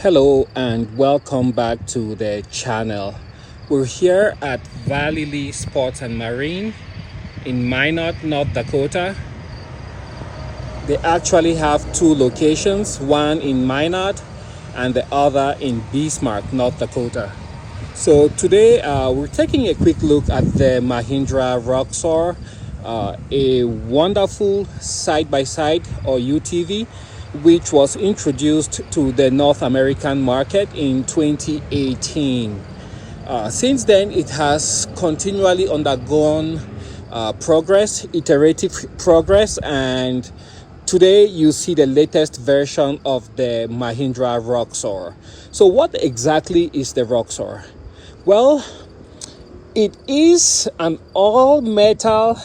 Hello and welcome back to the channel. We're here at Valley Lee Sports and Marine in Minot, North Dakota. They actually have two locations, one in Minot and the other in Bismarck, North Dakota. So today we're taking a quick look at the Mahindra Roxor, a wonderful side-by-side or UTV which was introduced to the North American market in 2018. Since then, it has continually undergone iterative progress, and today you see the latest version of the Mahindra Roxor. So what exactly is the Roxor? Well, it is an all-metal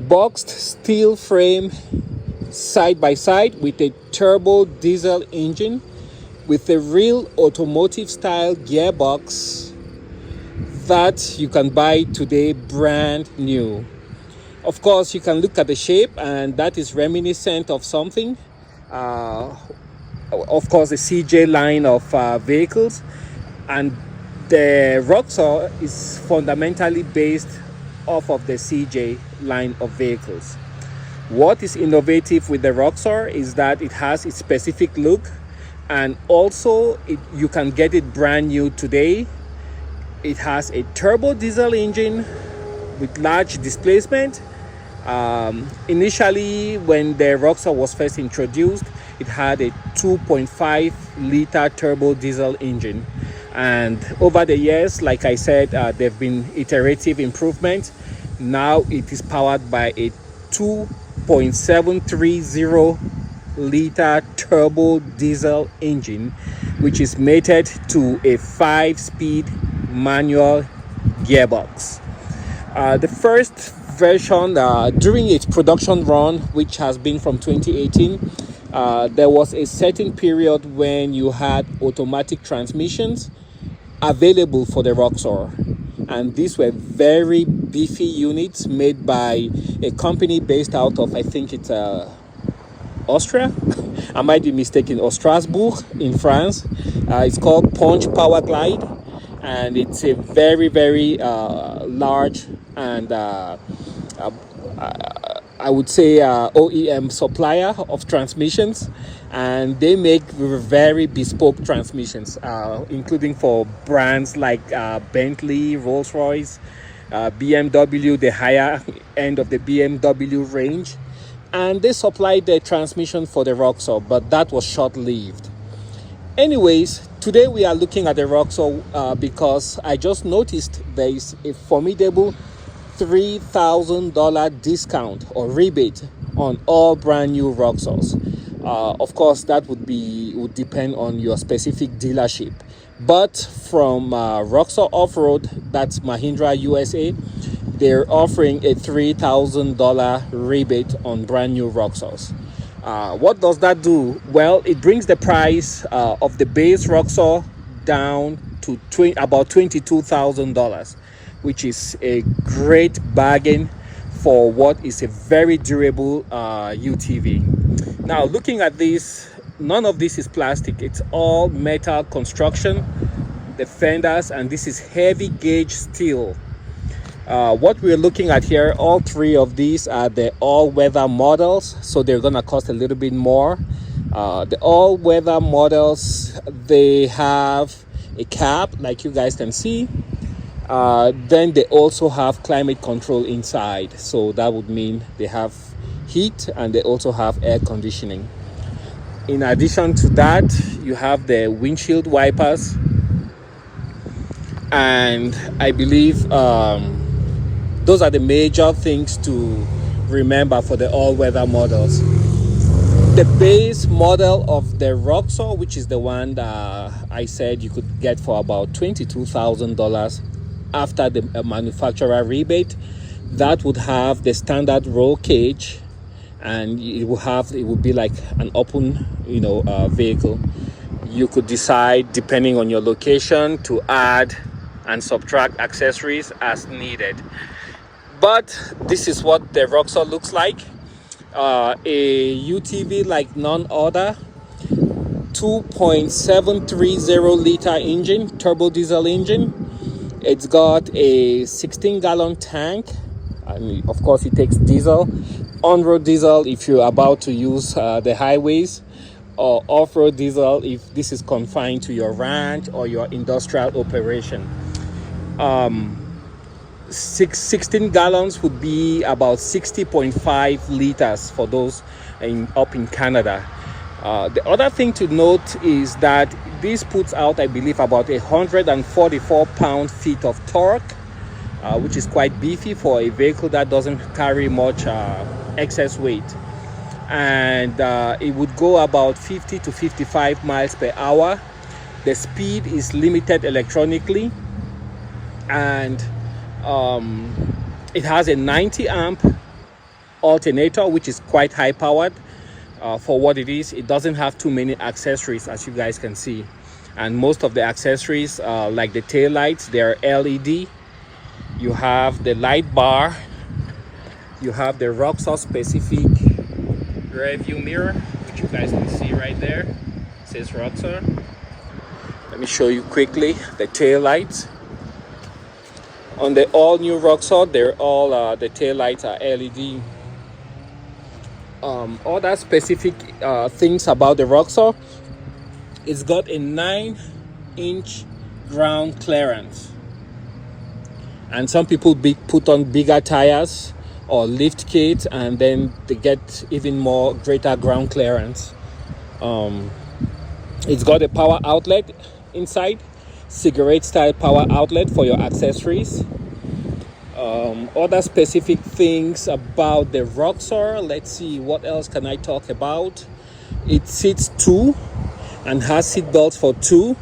boxed steel frame side by side with a turbo diesel engine with a real automotive style gearbox that you can buy today brand new. Of course, you can look at the shape and that is reminiscent of something. Of course, the CJ line of vehicles, and the Roxor is fundamentally based off of the CJ line of vehicles. What is innovative with the Roxor is that it has its specific look, and also you can get it brand new today. It has a turbo diesel engine with large displacement. Initially, when the Roxor was first introduced, it had a 2.5 liter turbo diesel engine, and over the years, like I said, there have been iterative improvements. Now it is powered by a 2.730 liter turbo diesel engine, which is mated to a 5-speed manual gearbox. The first version, during its production run, which has been from 2018, there was a certain period when you had automatic transmissions available for the Roxor, and these were very beefy units made by a company based out of, I think it's Austria. I might be mistaken, or Strasbourg in France. It's called Punch Power Glide, and it's a very large and I would say OEM supplier of transmissions, and they make very bespoke transmissions, including for brands like Bentley, Rolls-Royce, BMW, the higher end of the BMW range. And they supplied the transmission for the Roxor, but that was short-lived. Anyways, today we are looking at the Roxor because I just noticed there is a formidable $3,000 discount or rebate on all brand new Roxors. Of course, that would depend on your specific dealership. But from Roxor Off-Road, that's Mahindra USA, they're offering a $3,000 rebate on brand new Roxors. What does that do? Well, it brings the price of the base Roxor down to about $22,000, which is a great bargain for what is a very durable UTV. Now, looking at this, none of this is plastic. It's all metal construction, the fenders, and this is heavy gauge steel. What we're looking at here, all three of these are the all-weather models, so they're gonna cost a little bit more. The all-weather models, they have a cap, like you guys can see. Then they also have climate control inside, so that would mean they have heat and they also have air conditioning. In addition to that, you have the windshield wipers, and I believe those are the major things to remember for the all-weather models. The base model of the Roxor, which is the one that I said you could get for about $22,000 after the manufacturer rebate, that would have the standard roll cage, and it would be like an open vehicle. You could decide, depending on your location, to add and subtract accessories as needed. But this is what the Roxor looks like. A UTV like none other. 2.730 liter engine, turbo diesel engine. It's got a 16-gallon tank, and of course it takes diesel, on-road diesel if you're about to use the highways, or off-road diesel if this is confined to your ranch or your industrial operation. 16 gallons would be about 60.5 liters for those up in Canada. The other thing to note is that this puts out, I believe, about 144 pound-feet of torque, which is quite beefy for a vehicle that doesn't carry much excess weight. And it would go about 50 to 55 miles per hour. The speed is limited electronically, and it has a 90 amp alternator, which is quite high powered for what it is. It doesn't have too many accessories, as you guys can see, and most of the accessories, like the tail lights, they're LED. You have the light bar, you have the Roxor specific rear view mirror, which you guys can see right there. It says Roxor. Let me show you quickly the tail lights. On the all new Roxor, they're all the tail lights are LED. Other specific things about the Roxor, it's got a 9-inch ground clearance, and some people put on bigger tires or lift kits, and then they get even more greater ground clearance. It's got a power outlet inside, cigarette style power outlet for your accessories. Other specific things about the Roxor, let's see, what else can I talk about? It seats 2 and has seat belts for 2.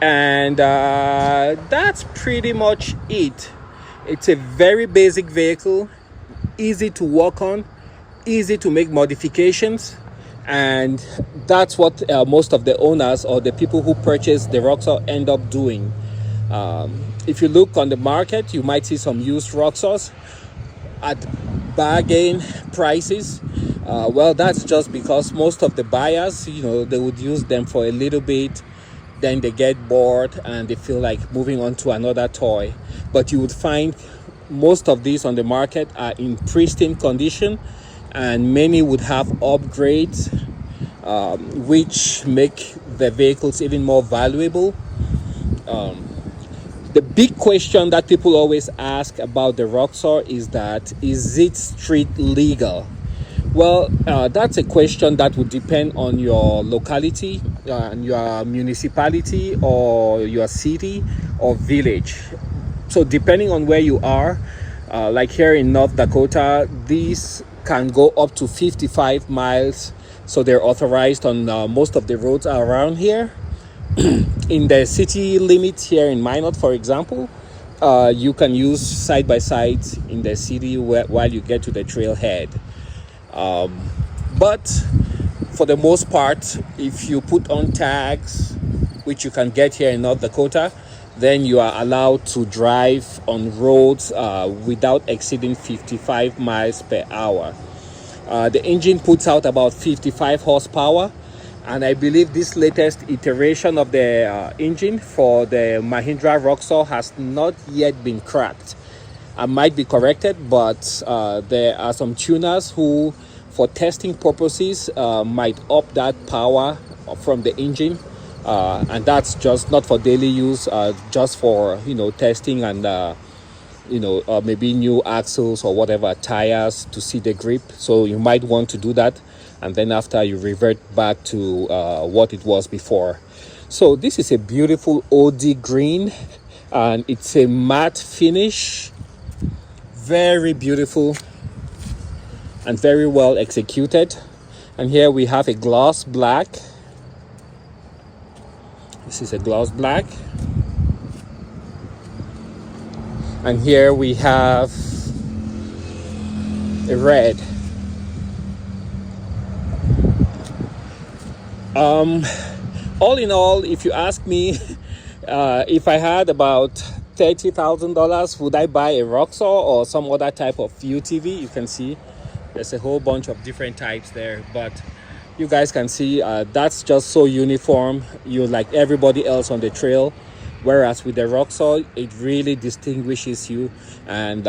And that's pretty much it. It's a very basic vehicle, easy to work on, easy to make modifications, and that's what most of the owners or the people who purchase the Roxor end up doing. If you look on the market, you might see some used Roxors at bargain prices. Well, that's just because most of the buyers, they would use them for a little bit, then they get bored and they feel like moving on to another toy. But you would find most of these on the market are in pristine condition, and many would have upgrades, which make the vehicles even more valuable. The big question that people always ask about the Roxor is it street legal? Well, that's a question that would depend on your locality, your municipality, or your city or village. So depending on where you are, like here in North Dakota, these can go up to 55 miles. So they're authorized on most of the roads around here. In the city limits here in Minot, for example, you can use side-by-sides in the city while you get to the trailhead. But for the most part, if you put on tags, which you can get here in North Dakota, then you are allowed to drive on roads without exceeding 55 miles per hour. The engine puts out about 55 horsepower, and I believe this latest iteration of the engine for the Mahindra Roxor has not yet been cracked. I might be corrected, but there are some tuners who, for testing purposes, might up that power from the engine, and that's just not for daily use, just for testing and maybe new axles or whatever, tires to see the grip. So you might want to do that, and then after you revert back to what it was before. So this is a beautiful OD green, and it's a matte finish, very beautiful and very well executed. And here we have a gloss black. This is a gloss black. And here we have a red. All in all, if you ask me, if I had about $30,000, would I buy a Roxor or some other type of UTV? You can see there's a whole bunch of different types there, but you guys can see that's just so uniform. You're like everybody else on the trail, whereas with the Roxor, it really distinguishes you, and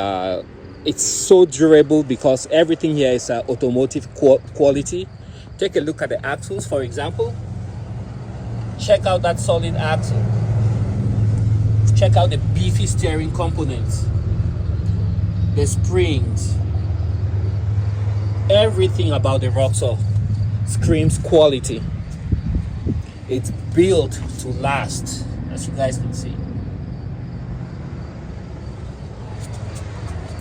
it's so durable because everything here is automotive quality. Take a look at the axles, for example. Check out that solid axle. Check out the beefy steering components, the springs. Everything about the Roxor screams quality. It's built to last, as you guys can see.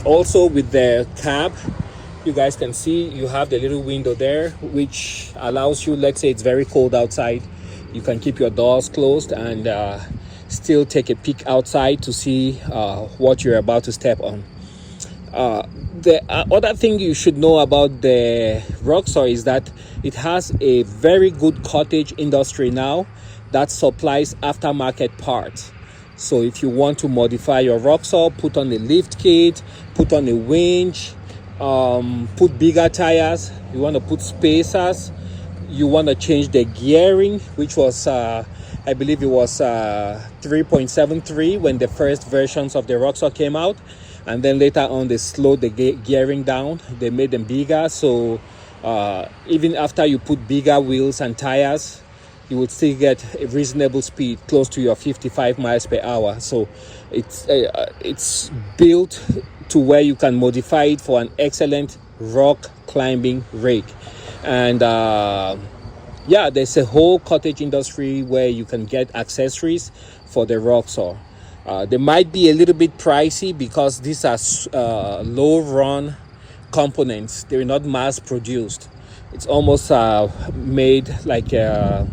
Also with the cab, you guys can see you have the little window there, which allows you, let's say it's very cold outside, you can keep your doors closed and still take a peek outside to see what you're about to step on. The other thing you should know about the Roxor is that it has a very good cottage industry now that supplies aftermarket parts. So if you want to modify your Roxor, put on a lift kit, put on a winch, put bigger tires, you want to put spacers, you want to change the gearing, which was I believe it was 3.73 when the first versions of the Roxor came out, and then later on they slowed the gearing down, they made them bigger, so even after you put bigger wheels and tires, you would still get a reasonable speed close to your 55 miles per hour. So it's built to where you can modify it for an excellent rock climbing rig. And yeah, there's a whole cottage industry where you can get accessories for the Roxor. They might be a little bit pricey because these are low run components. They're not mass produced. It's almost made like a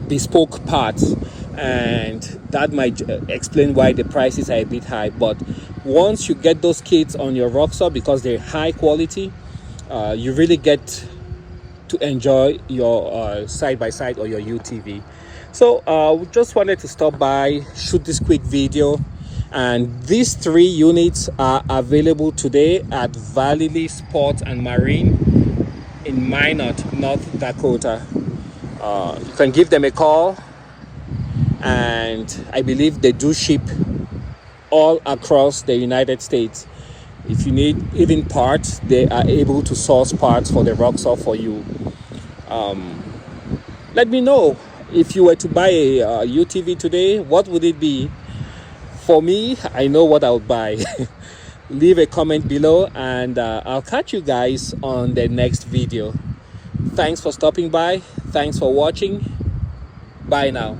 bespoke parts, and that might explain why the prices are a bit high. But once you get those kits on your Roxor, because they're high quality, you really get to enjoy your side-by-side or your UTV. So we just wanted to stop by, shoot this quick video, and these 3 units are available today at Valley Sports and Marine in Minot, North Dakota. You can give them a call, and I believe they do ship all across the United States. If you need even parts, they are able to source parts for the Roxor for you. Let me know, if you were to buy a UTV today, what would it be? For me, I know what I would buy. Leave a comment below, and I'll catch you guys on the next video. Thanks for stopping by. Thanks for watching. Bye now.